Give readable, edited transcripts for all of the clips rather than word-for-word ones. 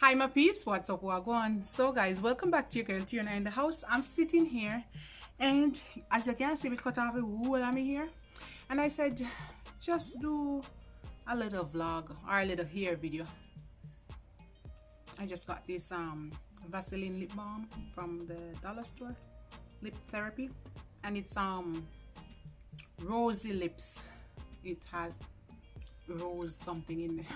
Hi my peeps, what's up, wagwan? So guys, welcome back to your girl Tiana in the house. I'm sitting here and as you can see, we cut off a wool on me here, and I said just do a little vlog or a little hair video. I just got this Vaseline lip balm from the dollar store, lip therapy, and it's rosy lips. It has rose something in there.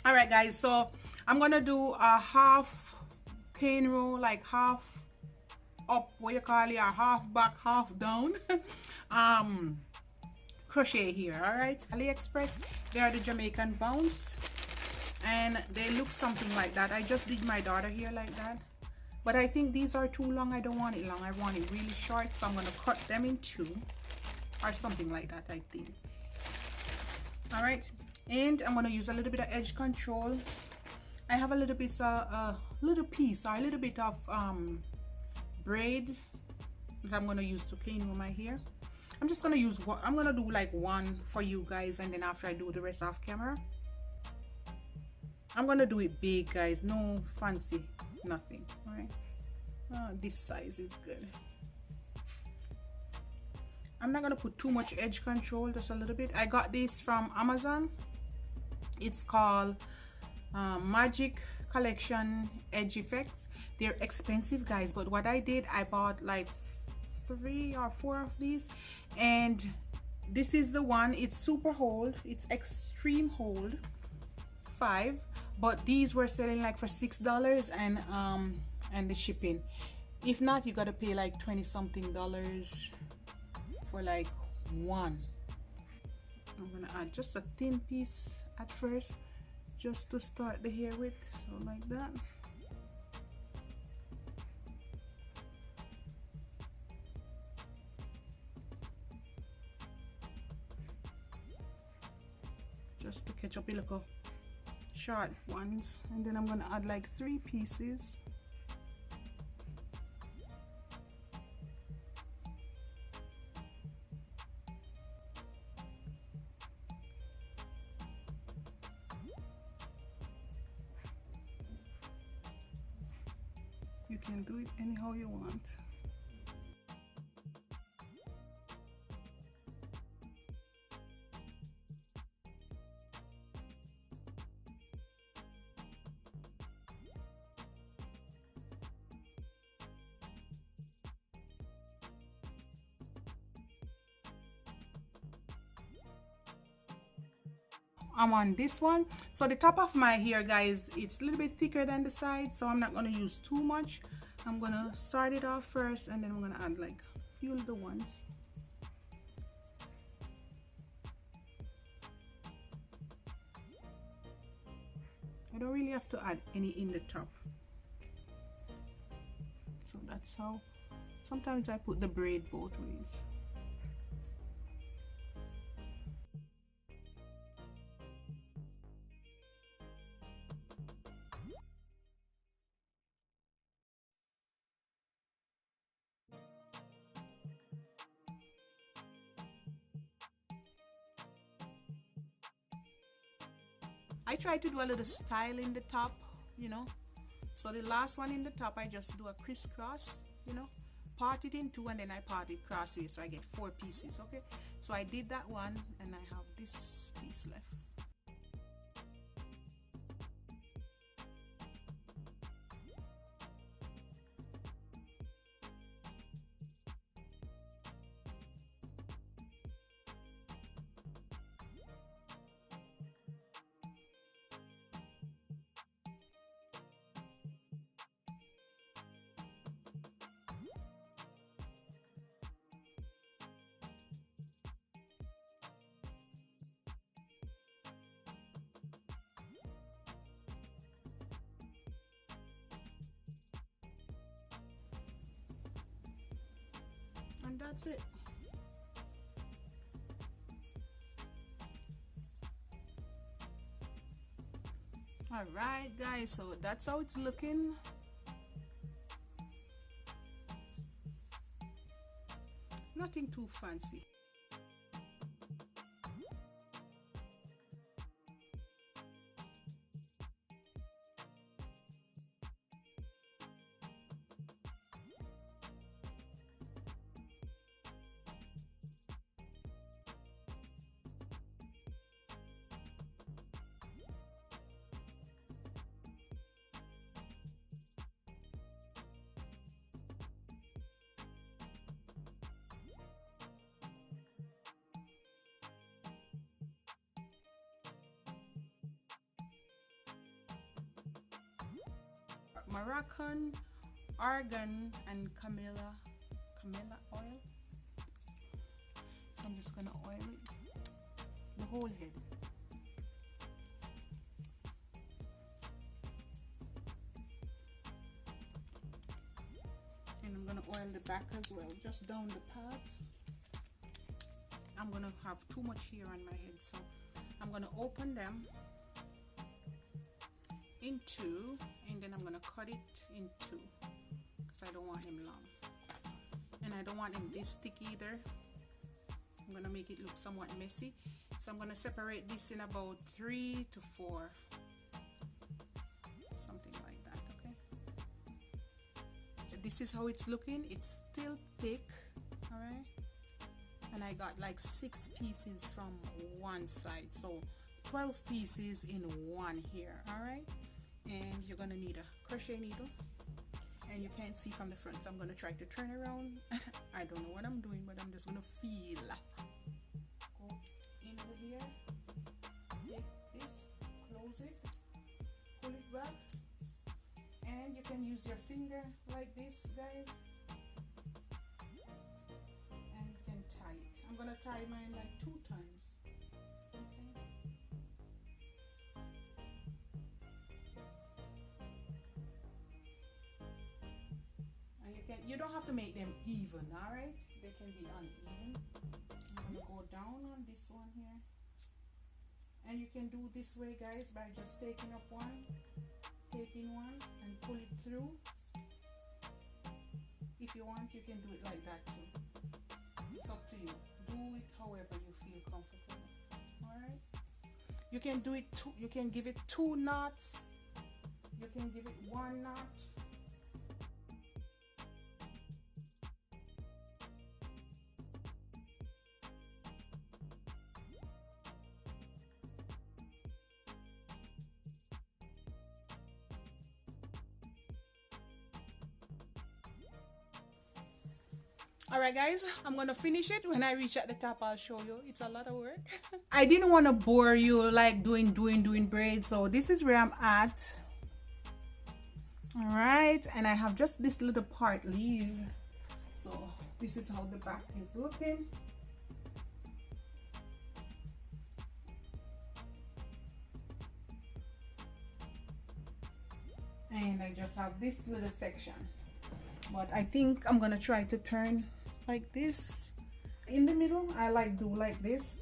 All right guys, so I'm gonna do a half Cornrow, like half up, what you call it, or half back half down crochet here. All right, AliExpress, they are the Jamaican bounce and they look something like that. I just did my daughter here like that, but I think these are too long. I don't want it long, I want it really short, so I'm gonna cut them in two or something like that, I think. All right, and I'm going to use a little bit of edge control. I have a little bit of little piece or a little bit of braid that I'm going to use to clean my hair. I'm just going to use one. I'm going to do like one for you guys, and then after I do the rest off camera. I'm going to do it big, guys, no fancy nothing. All right, this size is good. I'm not gonna put too much edge control, just a little bit. I got this from Amazon. It's called Magic Collection Edge Effects. They're expensive, guys, but what I did, I bought like 3 or 4 of these, and this is the one. It's super hold, it's extreme hold 5, but these were selling like for $6, and the shipping. If not, you gotta pay like 20 something dollars for like one. I'm gonna add just a thin piece at first, just to start the hair with, so like that. Just to catch up a little short ones, and then I'm gonna add like 3 pieces. You can do it anyhow you want. I'm on this one, so the top of my hair, guys, it's a little bit thicker than the side, so I'm not going to use too much. I'm going to start it off first, and then I'm going to add like a few little ones. I don't really have to add any in the top, so that's how sometimes I put the braid both ways. I try to do a little style in the top, you know. So the last one in the top, I just do a crisscross, you know, part it in 2, and then I part it crossways, so I get 4 pieces. Okay, so I did that one, and I have this piece left. And that's it. All right, guys, so that's how it's looking. Nothing too fancy. Moroccan, argan, and camellia oil. So I'm just gonna oil it, the whole head. And I'm gonna oil the back as well, just down the pads. I'm gonna have too much hair on my head, so I'm gonna open them in two, and then I'm gonna cut it in two because I don't want them long, and I don't want them this thick either. I'm gonna make it look somewhat messy, so I'm gonna separate this in about 3 to 4, something like that. Okay, this is how it's looking. It's still thick, all right, and I got like 6 pieces from one side, so 12 pieces in one here. All right, and you're gonna need a crochet needle, and you can't see from the front, so I'm gonna try to turn around. I don't know what I'm doing, but I'm just gonna feel. Go in over here, take this, close it, pull it back, and you can use your finger like this, guys, and you can tie it. I'm gonna tie mine like 2 times. Okay. You don't have to make them even, all right? They can be uneven. I'm gonna go down on this one here, and you can do this way, guys, by just taking one, and pull it through. If you want, you can do it like that too. It's up to you. Do it however you feel comfortable. All right? You can do it two. You can give it 2 knots. You can give it 1 knot. Alright guys, I'm gonna finish it. When I reach at the top, I'll show you. It's a lot of work. I didn't want to bore you like doing braids, so this is where I'm at. Alright, and I have just this little part leave. So this is how the back is looking. And I just have this little section. But I think I'm gonna try to turn like this in the middle. I do like this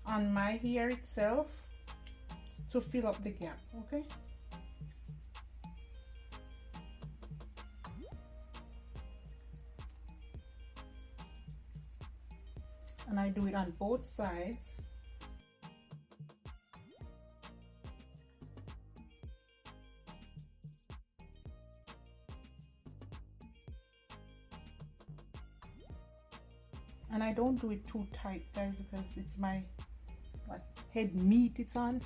on my hair itself to fill up the gap. Okay, and I do it on both sides. And I don't do it too tight, guys, because it's my head meat it's on.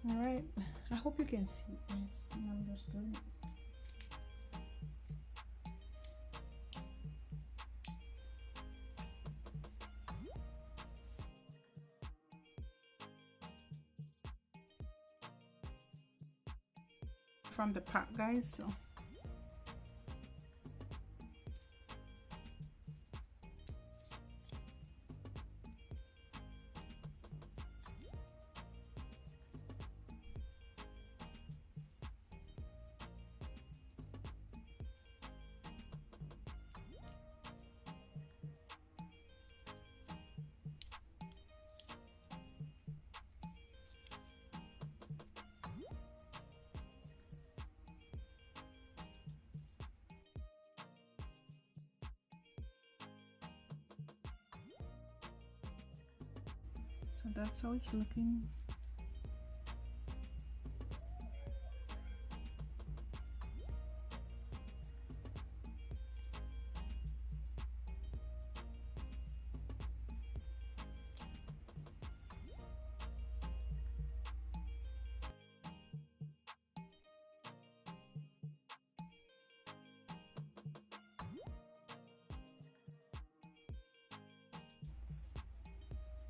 All right, I hope you can see it, guys. I'm just doing it. From the pack, guys, so that's how it's looking.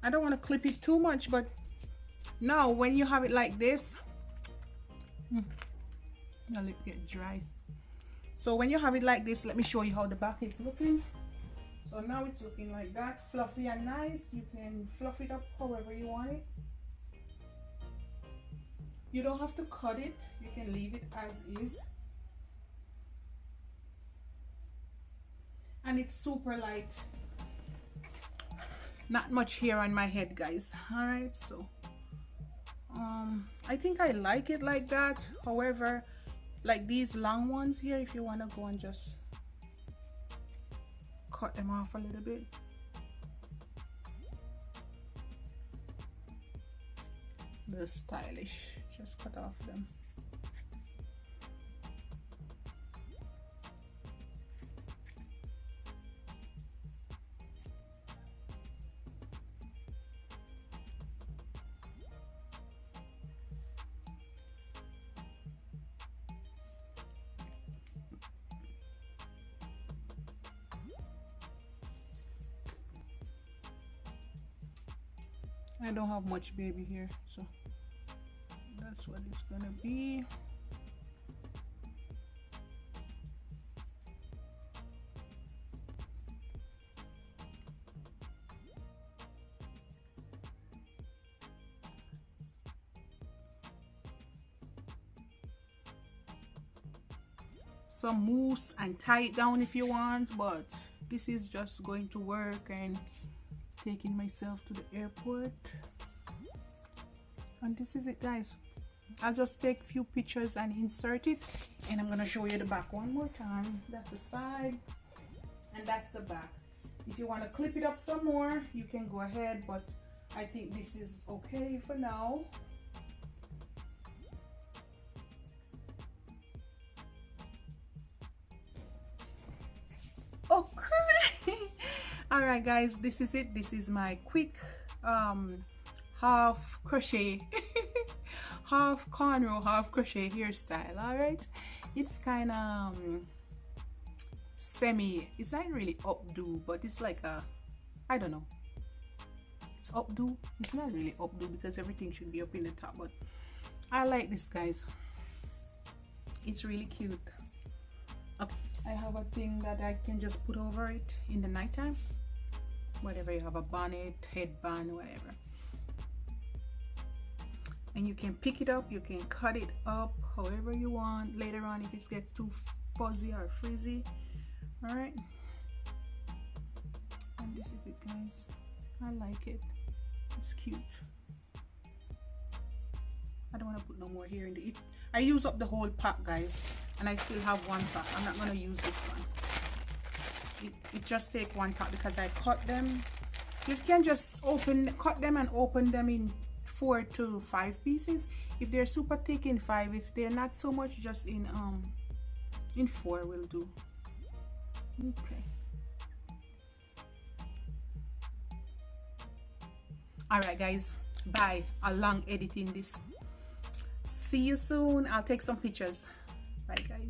I don't want to clip it too much, but now when you have it like this, My lip get dry. So when you have it like this, let me show you how the back is looking. So now it's looking like that, fluffy and nice. You can fluff it up however you want it. You don't have to cut it, you can leave it as is. And it's super light. Not much hair on my head, guys. All right, so I think I like it like that. However, like these long ones here, if you want to go and just cut them off a little bit. They're stylish. Just cut off them. I don't have much baby here, so that's what it's gonna be. Some mousse and tie it down if you want, but this is just going to work and taking myself to the airport. And this is it, guys. I'll just take a few pictures and insert it, and I'm gonna show you the back one more time. That's the side and that's the back. If you want to clip it up some more, you can go ahead, but I think this is okay for now. Okay. All right, guys, this is it. This is my quick half crochet half cornrow, half crochet hairstyle. All right, it's kind of semi, it's not really updo, but it's like a, I don't know, it's updo. It's not really updo because everything should be up in the top, but I like this, guys. It's really cute. Okay, I have a thing that I can just put over it in the nighttime, whatever you have, a bonnet, headband, whatever. And you can pick it up, you can cut it up however you want later on if it gets too fuzzy or frizzy. All right, and this is it, guys. I like it. It's cute. I don't want to put no more here in the I use up the whole pack, guys, and I still have one pack. I'm not going to use this one. It just take one pack because I cut them. You can just cut them and open them in 4 to 5 pieces. If they're super thick, in 5. If they're not so much, just in 4 will do. Okay. All right, guys, bye. A long editing this. See you soon. I'll take some pictures. Bye, guys.